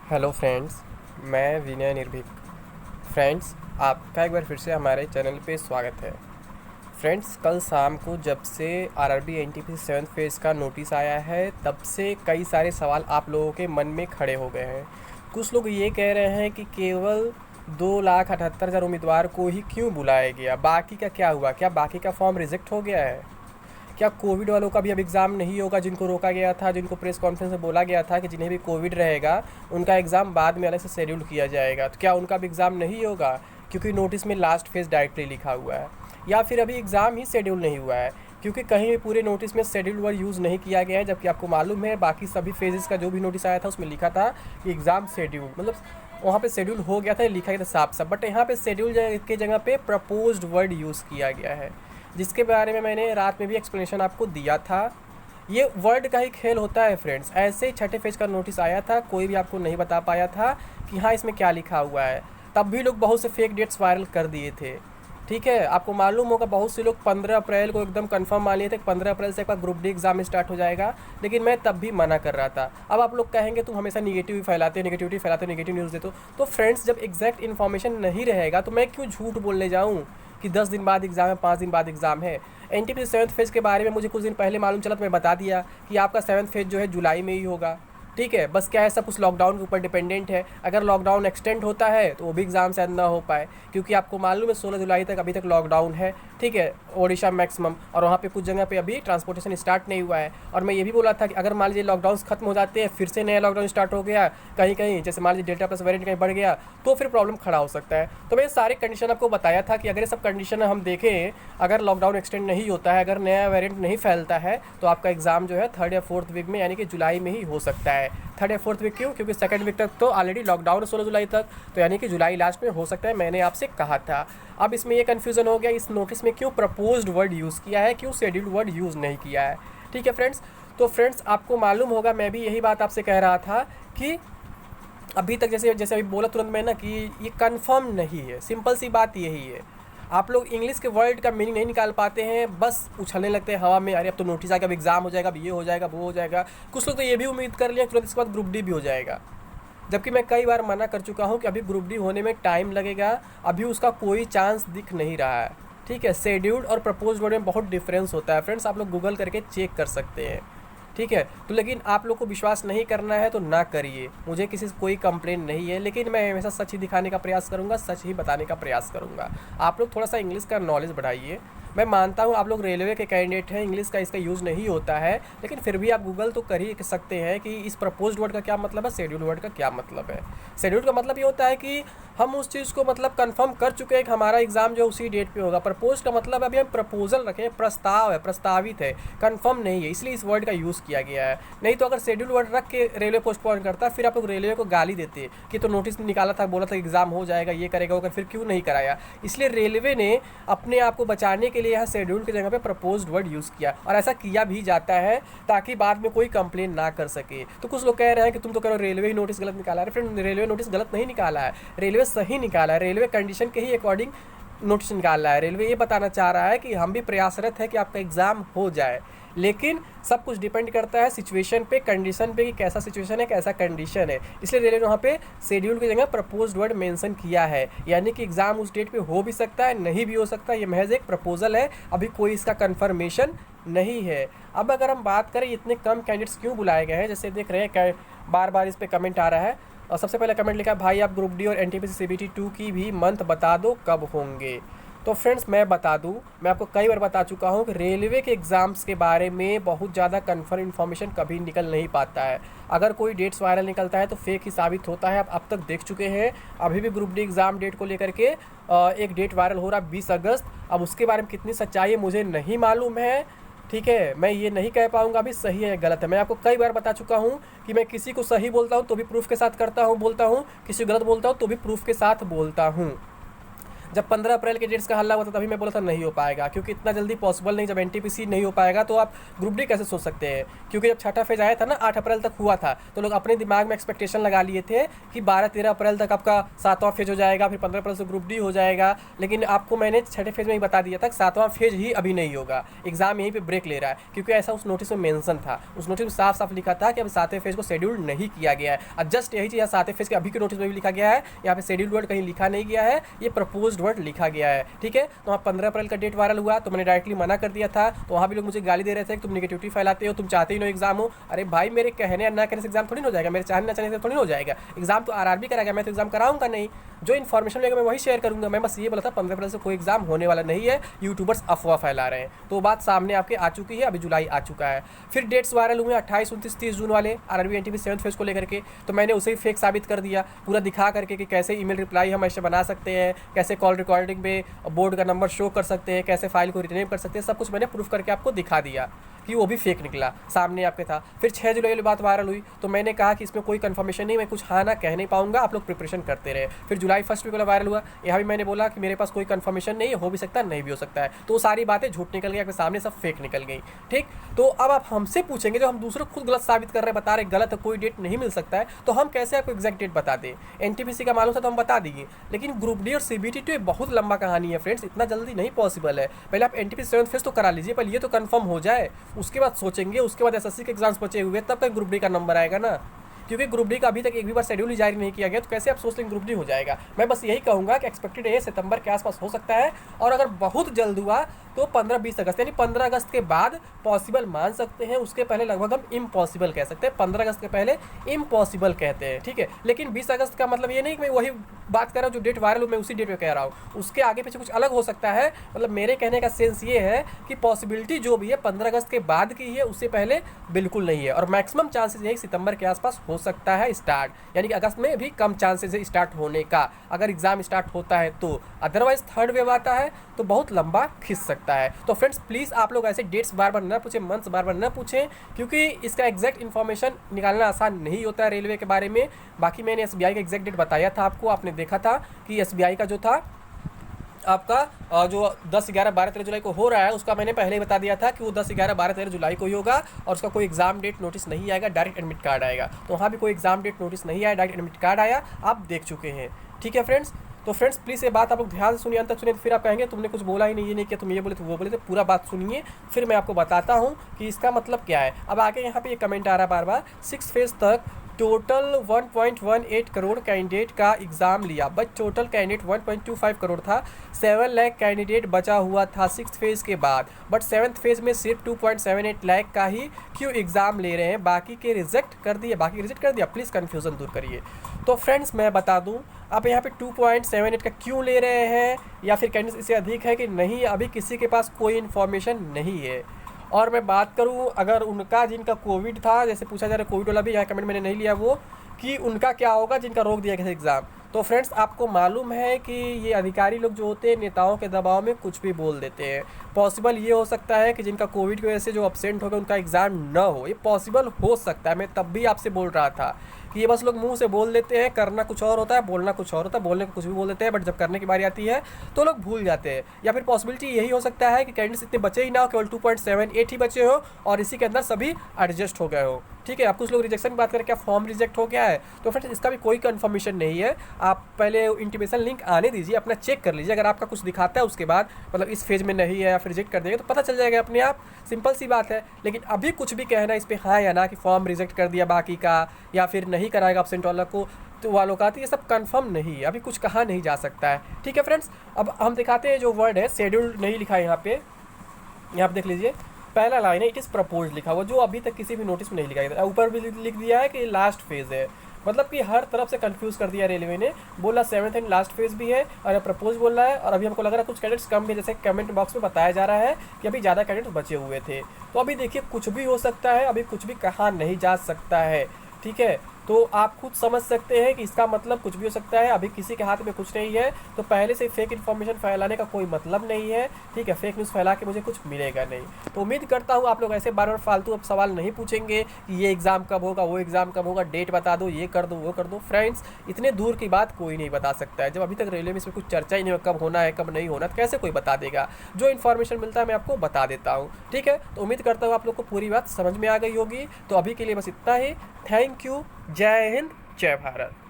Hello friends, मैं विनय निर्भीक। Friends, आपका एक बार फिर से हमारे चैनल पे स्वागत है। फ्रेंड्स, कल शाम को जब से आरआरबी एनटीपीसी सेवन्थ फेज़ का नोटिस आया है, तब से कई सारे सवाल आप लोगों के मन में खड़े हो गए हैं। कुछ लोग ये कह रहे हैं कि केवल 2,78,000 उम्मीदवार को ही क्यों बुलाया गया, बाकी का क्या हुआ? क्या बाकी का फॉर्म रिजेक्ट हो गया है? क्या कोविड वालों का भी अब एग्ज़ाम नहीं होगा, जिनको रोका गया था, जिनको प्रेस कॉन्फ्रेंस में बोला गया था कि जिन्हें भी कोविड रहेगा उनका एग्ज़ाम बाद में अलग से शेड्यूल किया जाएगा, तो क्या उनका भी एग्ज़ाम नहीं होगा? क्योंकि नोटिस में लास्ट फेज़ डायरेक्टली लिखा हुआ है। या फिर अभी एग्ज़ाम ही शेड्यूल नहीं हुआ है, क्योंकि कहीं भी पूरे नोटिस में शेड्यूल वर्ड यूज़ नहीं किया गया है, जबकि आपको मालूम है बाकी सभी फेजेस का जो भी नोटिस आया था उसमें लिखा था कि एग्ज़ाम शेड्यूल, मतलब वहाँ पे शेड्यूल हो गया था, लिखा गया था साफ साफ। बट यहाँ पे शेड्यूल के जगह पे प्रपोज्ड वर्ड यूज़ किया गया है, जिसके बारे में मैंने रात में भी एक्सप्लेनेशन आपको दिया था। ये वर्ड का ही खेल होता है फ्रेंड्स। ऐसे ही छठे फेज का नोटिस आया था, कोई भी आपको नहीं बता पाया था कि हाँ इसमें क्या लिखा हुआ है। तब भी लोग बहुत से फेक डेट्स वायरल कर दिए थे। ठीक है, आपको मालूम होगा बहुत से लोग 15 अप्रैल को एकदम कंफर्म मान लिए थे कि 15 अप्रैल से आपका ग्रुप डी एग्जाम स्टार्ट हो जाएगा, लेकिन मैं तब भी मना कर रहा था। अब आप लोग कहेंगे तुम हमेशा निगेटिव फैलाते हो, नेगेटिविटी फैलाते हो, नेगेटिव न्यूज़ देते हो। तो फ्रेंड्स, जब एग्जैक्ट इन्फॉर्मेशन नहीं रहेगा तो मैं क्यों झूठ बोलने जाऊँ कि 10 दिन बाद एग्ज़ाम है, 5 दिन बाद एग्ज़ाम है। एनटीपीसी सेवन्थ फेज़ के बारे में मुझे कुछ दिन पहले मालूम चला तो मैं बता दिया कि आपका सेवन्थ फेज़ जो है जुलाई में ही होगा। ठीक है, बस क्या है, सब कुछ लॉकडाउन के ऊपर डिपेंडेंट है। अगर लॉकडाउन एक्सटेंड होता है तो वो भी एग्ज़ाम शायद ना हो पाए, क्योंकि आपको मालूम है 16 जुलाई तक अभी तक लॉकडाउन है। ठीक है, ओडिशा मैक्सिमम, और वहाँ पे कुछ जगह पे अभी ट्रांसपोर्टेशन स्टार्ट नहीं हुआ है। और मैं ये भी बोला था कि अगर मान लीजिए लॉकडाउन खत्म हो जाते हैं, फिर से नया लॉकडाउन स्टार्ट हो गया कहीं कहीं, जैसे मान लीजिए डेल्टा प्लस वेरिएंट कहीं बढ़ गया, तो फिर प्रॉब्लम खड़ा हो सकता है। तो मैं सारे कंडीशन आपको बताया था कि अगर ये सब कंडीशन हम देखें, अगर लॉकडाउन एक्सटेंड नहीं होता है, अगर नया वेरिएंट नहीं फैलता है, तो आपका एग्ज़ाम जो है 3rd या 4th वीक में यानी कि जुलाई में ही हो सकता है। 3rd या 4th वीक क्यों? क्योंकि 2nd वीक तक तो ऑलरेडी लॉकडाउन है 16 जुलाई तक, तो यानी कि जुलाई लास्ट में हो सकता है, मैंने आपसे कहा था। अब इसमें ये कन्फ्यूज़न हो गया, इस नोटिस में क्यों प्रपोज्ड वर्ड यूज़ किया है, क्यों शेड्यूल्ड वर्ड यूज़ नहीं किया है। ठीक है फ्रेंड्स, तो फ्रेंड्स आपको मालूम होगा, मैं भी यही बात आपसे कह रहा था कि अभी तक जैसे जैसे अभी बोला तुरंत मैं ना कि ये कंफर्म नहीं है। सिंपल सी बात यही है। आप लोग इंग्लिश के वर्ड का मीनिंग नहीं निकाल पाते हैं, बस उछलने लगते हैं हवा में, अरे अब तो नोटिस आ गया, अब एग्ज़ाम हो जाएगा, अब ये हो जाएगा, वो हो जाएगा। कुछ लोग तो ये भी उम्मीद कर लिया तुरंत इसके बाद ग्रुप डी भी हो जाएगा, जबकि मैं कई बार मना कर चुका हूँ कि अभी ग्रुप डी होने में टाइम लगेगा, अभी उसका कोई चांस दिख नहीं रहा है। ठीक है, शेड्यूल्ड और प्रपोज्ड वर्ड में बहुत डिफरेंस होता है फ्रेंड्स, आप लोग गूगल करके चेक कर सकते हैं। ठीक है, तो लेकिन आप लोग को विश्वास नहीं करना है तो ना करिए, मुझे किसी से कोई कंप्लेन नहीं है, लेकिन मैं हमेशा सच ही दिखाने का प्रयास करूँगा, सच ही बताने का प्रयास करूँगा। आप लोग थोड़ा सा इंग्लिश का नॉलेज बढ़ाइए। मैं मानता हूँ आप लोग रेलवे के कैंडिडेट हैं, इंग्लिश का इसका यूज़ नहीं होता है, लेकिन फिर भी आप गूगल तो कर ही सकते हैं कि इस प्रपोज्ड वर्ड का क्या मतलब है, शेड्यूल वर्ड का क्या मतलब है। शेड्यूल का मतलब ये होता है कि हम उस चीज़ को मतलब कंफर्म कर चुके हैं कि हमारा एग्ज़ाम जो उसी डेट पे होगा। प्रपोज का मतलब अभी हम प्रपोजल रखें, प्रस्ताव है, प्रस्तावित है, कंफर्म नहीं है, इसलिए इस वर्ड का यूज़ किया गया है। नहीं तो अगर शेड्यूल वर्ड रख के रेलवे पोस्टपोन करता, फिर आप लोग रेलवे को गाली देते कि तो नोटिस निकाला था, बोला था एग्ज़ाम हो जाएगा, ये करेगा, वो फिर क्यों नहीं कराया। इसलिए रेलवे ने अपने आप को बचाने के लिए यहाँ शेड्यूल की जगह पे प्रपोज्ड वर्ड यूज़ किया, और ऐसा किया भी जाता है ताकि बाद में कोई कंप्लेन ना कर सके। तो कुछ लोग कह रहे हैं कि तुम तो कह रहे हो रेलवे ही नोटिस गलत निकाला है। फ्रेंड, रेलवे नोटिस गलत नहीं निकाला है, रेलवे सही निकाला है, रेलवे कंडीशन के ही अकॉर्डिंग नोटिस निकाल रहा है। रेलवे ये बताना चाह रहा है कि हम भी प्रयासरत है कि आपका एग्ज़ाम हो जाए, लेकिन सब कुछ डिपेंड करता है सिचुएशन पे, कंडीशन पे, कि कैसा सिचुएशन है, कैसा कंडीशन है। इसलिए रेलवे ने वहाँ पे शेड्यूल की जगह प्रपोज्ड वर्ड मेंशन किया है, यानी कि एग्ज़ाम उस डेट पे हो भी सकता है, नहीं भी हो सकता, ये महज एक प्रपोजल है, अभी कोई इसका कन्फर्मेशन नहीं है। अब अगर हम बात करें इतने कम कैंडिडेट्स क्यों बुलाए गए हैं, जैसे देख रहे हैं बार बार इस पर कमेंट आ रहा है। और सबसे पहले कमेंट लिखा है, भाई आप ग्रुप डी और एनटीपीसी सीबीटी 2 की भी मंथ बता दो कब होंगे। तो फ्रेंड्स, मैं बता दूं, मैं आपको कई बार बता चुका हूं कि रेलवे के एग्ज़ाम्स के बारे में बहुत ज़्यादा कन्फर्म इन्फॉर्मेशन कभी निकल नहीं पाता है। अगर कोई डेट्स वायरल निकलता है तो फेक ही साबित होता है। आप अब तक देख चुके हैं, अभी भी ग्रुप डी एग्ज़ाम डेट को लेकर के एक डेट वायरल हो रहा है 20 अगस्त। अब उसके बारे में कितनी सच्चाई है मुझे नहीं मालूम है। ठीक है, मैं ये नहीं कह पाऊंगा अभी सही है या गलत है। मैं आपको कई बार बता चुका हूँ कि मैं किसी को सही बोलता हूँ तो भी प्रूफ के साथ बोलता हूँ, किसी को गलत बोलता हूँ तो भी प्रूफ के साथ बोलता हूँ। जब 15 अप्रैल के डेट्स का हल्ला हुआ था तभी मैं बोला था नहीं हो पाएगा, क्योंकि इतना जल्दी पॉसिबल नहीं। जब एनटीपीसी नहीं हो पाएगा तो आप ग्रुप डी कैसे सोच सकते हैं? क्योंकि जब छठा फेज आया था ना 8 अप्रैल तक हुआ था, तो लोग अपने दिमाग में एक्सपेक्टेशन लगा लिए थे कि 12-13 अप्रैल तक आपका 7वां फेज हो जाएगा, फिर 15 अप्रैल से ग्रुप डी हो जाएगा। लेकिन आपको मैंने छठे फेज में ही बता दिया था कि 7वां फेज ही अभी नहीं होगा, एग्जाम यहीं पर ब्रेक ले रहा है, क्योंकि ऐसा उस नोटिस में मेंशन था। उस नोटिस में साफ साफ लिखा था कि अब 7वें फेज को शेड्यूल नहीं किया गया है। अब जस्ट यही चीज़ 7वें फेज के अभी के नोटिस में भी लिखा गया है, यहाँ पे शेड्यूल वर्ड कहीं लिखा नहीं गया है, ये प्रपोज्ड वर्ड लिखा गया है। ठीक है, तो वहाँ 15 अप्रैल का डेट वायरल हुआ तो मैंने डायरेक्टली मना कर दिया था, तो वहाँ भी लोग मुझे गाली दे रहे थे कि तुम नेगेटिविटी फैलाते हो, तुम चाहते ही नो एग्जाम हो। अरे भाई, मेरे कहने या ना कहने से एग्जाम थोड़ी ना हो जाएगा, मेरे चाहने ना चाहने से थोड़ी ना हो जाएगा। एग्जाम तो आरआरबी कराएगा, मैं तो एग्जाम कराऊंगा नहीं। जो इन्फॉर्मेशन लेगा मैं वही शेयर करूंगा। मैं बस ये बोला था 15 अप्रैल से कोई एग्जाम होने वाला नहीं है, यूट्यूबर्स अफवाह फैला रहे हैं। तो बात सामने आपके आ चुकी है, अभी जुलाई आ चुका है। फिर डेट्स वायरल हुए 28, 29, 30 जून वाले आरआरबी एनटीपी 7th फेज को लेकर के, तो मैंने उसे ही फेक साबित कर दिया, पूरा दिखा करके कि कैसे ईमेल रिप्लाई हम ऐसे बना सकते हैं, कैसे कॉल रिकॉर्डिंग में बोर्ड का नंबर शो कर सकते हैं, कैसे फाइल को रिनेम कर सकते हैं, सब कुछ मैंने प्रूफ करके आपको दिखा दिया कि वो भी फेक निकला, सामने आपके था। फिर 6 जुलाई वाली बात वायरल हुई तो मैंने कहा कि इसमें कोई कंफर्मेशन नहीं, मैं कुछ हाँ ना कह नहीं पाऊंगा, आप लोग प्रिपरेशन करते रहे। फिर जुलाई 1 वीक वाला वायरल हुआ, यहाँ भी मैंने बोला कि मेरे पास कोई कंफर्मेशन नहीं है, हो भी सकता है नहीं भी हो सकता है। तो वो सारी बातें झूठ निकल गई, आपके सामने सब फेक निकल गई। ठीक, तो अब आप हमसे पूछेंगे, जो हम दूसरों खुद गलत साबित कर रहे हैं, बता रहे गलत है, कोई डेट नहीं मिल सकता है, तो हम कैसे आपको एग्जैक्ट डेट बता दें? एनटीपीसी का मालूम था तो हम बता देंगे, लेकिन ग्रुप डी और सीबीटी तो बहुत लंबा कहानी है फ्रेंड्स, इतना जल्दी नहीं पॉसिबल है। पहले आप एनटीपीसी 7th फेज तो करा लीजिए, पहले ये तो कंफर्म हो जाए, उसके बाद सोचेंगे। उसके बाद एसएससी के एग्जाम्स बचे हुए, तब तक ग्रुप डी का नंबर आएगा ना, क्योंकि ग्रुप डी का अभी तक एक भी बार शेड्यूल ही जारी नहीं किया गया, तो कैसे आप सोच लेंगे ग्रुप डी हो जाएगा? मैं बस यही कहूँगा कि एक्सपेक्टेड है सितंबर के आसपास हो सकता है, और अगर बहुत जल्द हुआ तो 15-20 अगस्त, यानी 15 अगस्त के बाद पॉसिबल मान सकते हैं, उसके पहले लगभग हम इम्पॉसिबल कह सकते हैं। 15 अगस्त के पहले इम्पॉसिबल कहते हैं, ठीक है। लेकिन 20 अगस्त का मतलब ये नहीं कि मैं वही बात कर रहा हूँ जो डेट वायरल हो मैं उसी डेट पे कह रहा हूँ, उसके आगे पीछे कुछ अलग हो सकता है। मतलब मेरे कहने का सेंस ये है कि पॉसिबिलिटी जो भी है 15 अगस्त के बाद की है, उससे पहले बिल्कुल नहीं है, और मैक्सिमम चांसेस यही सितंबर के आसपास हो सकता है स्टार्ट, यानी कि अगस्त में भी कम चांसेस है स्टार्ट होने का, अगर एग्जाम स्टार्ट होता है तो। अदरवाइज थर्ड वेव आता है तो बहुत लंबा खिंच सकता है। तो फ्रेंड्स प्लीज़ आप लोग ऐसे डेट्स बार बार ना पूछें, मंथ्स बार बार ना पूछें, क्योंकि इसका एग्जैक्ट इन्फॉर्मेशन निकालना आसान नहीं होता है रेलवे के बारे में। बाकी मैंने एसबीआई का एग्जैक्ट डेट बताया था आपको, आपने देखा था कि एसबीआई का जो था आपका जो 10, 11, 12, 13 जुलाई को हो रहा है, उसका मैंने पहले ही बता दिया था कि वो 10, 11, 12, 13 जुलाई को ही होगा, और उसका कोई एग्जाम डेट नोटिस नहीं आएगा, डायरेक्ट एडमिट कार्ड आएगा। तो वहाँ भी कोई एग्जाम डेट नोटिस नहीं आया, डायरेक्ट एडमिट कार्ड आया, आप देख चुके हैं। ठीक है फ्रेंड्स, तो फ्रेंड्स प्लीज़ ये बात आप लोग ध्यान से सुनिए, अंत तक सुनिए, फिर आप कहेंगे तुमने कुछ बोला ही नहीं, ये नहीं किया, तुम ये बोले तो वो बोले, तो पूरा बात सुनिए, फिर मैं आपको बताता हूँ कि इसका मतलब क्या है। अब आगे यहाँ पे ये कमेंट आ रहा है बार बार, 6 फेज तक टोटल 1.18 करोड़ कैंडिडेट का एग्ज़ाम लिया, बट टोटल कैंडिडेट 1.25 करोड़ था, 7 लाख कैंडिडेट बचा हुआ था 6th फेज़ के बाद, बट 7th फेज़ में सिर्फ 2.78 लाख का ही क्यों एग्ज़ाम ले रहे हैं, बाकी के रिजेक्ट कर दिया। प्लीज़ कन्फ्यूज़न दूर करिए। तो फ्रेंड्स मैं बता दूं, आप यहाँ पे 2.78 का क्यों ले रहे हैं, या फिर कैंडिडेट इससे अधिक है कि नहीं, अभी किसी के पास कोई इन्फॉर्मेशन नहीं है। और मैं बात करूं अगर उनका जिनका कोविड था, जैसे पूछा जा रहा है कोविड वाला भी, यहाँ कमेंट मैंने नहीं लिया वो, कि उनका क्या होगा जिनका रोक दिया गया एग्ज़ाम। तो फ्रेंड्स आपको मालूम है कि ये अधिकारी लोग जो होते हैं नेताओं के दबाव में कुछ भी बोल देते हैं। पॉसिबल ये हो सकता है कि जिनका कोविड की वजह से जो अपसेंट हो गए उनका एग्ज़ाम न हो, ये पॉसिबल हो सकता है। मैं तब भी आपसे बोल रहा था कि ये बस लोग मुंह से बोल देते हैं, करना कुछ और होता है, बोलना कुछ और होता है, बोलने को कुछ भी बोल देते हैं, बट जब करने की बारी आती है तो लोग भूल जाते हैं। या फिर पॉसिबिलिटी यही हो सकता है कि कैंडिडेट्स इतने बचे ही ना हो, केवल 2.78 ही बचे हो, और इसी के अंदर सभी एडजस्ट हो गए हो। ठीक है, आप कुछ लोग रिजेक्शन की बात करें, क्या फॉर्म रिजेक्ट हो गया है, तो फ्रेंड्स इसका भी कोई कंफर्मेशन नहीं है। आप पहले इंटीमेशन लिंक आने दीजिए, अपना चेक कर लीजिए, अगर आपका कुछ दिखाता है उसके बाद मतलब इस फेज में नहीं है या फिर रिजेक्ट कर देंगे तो पता चल जाएगा अपने आप, सिंपल सी बात है। लेकिन अभी कुछ भी कहना इस पर हाँ या ना कि फॉर्म रिजेक्ट कर दिया बाकी का, या फिर नहीं कराएगा अपसेंट वाला को तो वालों का, तो ये सब कंफर्म नहीं है, अभी कुछ कहा नहीं जा सकता है। ठीक है फ्रेंड्स, अब हम दिखाते हैं जो वर्ड है, शेड्यूल नहीं लिखा है यहाँ पे देख लीजिए, पहला लाइन है इट इज़ प्रपोज लिखा हुआ, जो अभी तक किसी भी नोटिस में नहीं लिखा गया। ऊपर भी लिख दिया है कि लास्ट फेज़ है, मतलब कि हर तरफ से कंफ्यूज कर दिया रेलवे ने, बोला 7th एंड लास्ट फेज़ भी है, और प्रपोज बोल रहा है, और अभी हमको लग रहा है कुछ कैंडिडेट्स कम भी, जैसे कमेंट बॉक्स में बताया जा रहा है कि अभी ज़्यादा कैंडिडेट्स बचे हुए थे। तो अभी देखिए कुछ भी हो सकता है, अभी कुछ भी कहा नहीं जा सकता है। ठीक है, तो आप खुद समझ सकते हैं कि इसका मतलब कुछ भी हो सकता है। अभी किसी के हाथ में कुछ नहीं है, तो पहले से फेक इन्फॉर्मेशन फैलाने का कोई मतलब नहीं है, ठीक है। फेक न्यूज़ फैला के मुझे कुछ मिलेगा नहीं। तो उम्मीद करता हूँ आप लोग ऐसे बार बार फालतू अब सवाल नहीं पूछेंगे कि ये एग्ज़ाम कब होगा, वो एग्ज़ाम कब होगा, डेट बता दो, ये कर दो, वो कर दो। फ्रेंड्स, इतने दूर की बात कोई नहीं बता सकता है। जब अभी तक रेलवे में इसमें कुछ चर्चा ही नहीं हो कब होना है कब नहीं होना, तो कैसे कोई बता देगा। जो इन्फॉर्मेशन मिलता है मैं आपको बता देता हूँ, ठीक है। तो उम्मीद करता हूँ आप लोग को पूरी बात समझ में आ गई होगी। तो अभी के लिए बस इतना ही। Thank you. जय हिंद, जय भारत।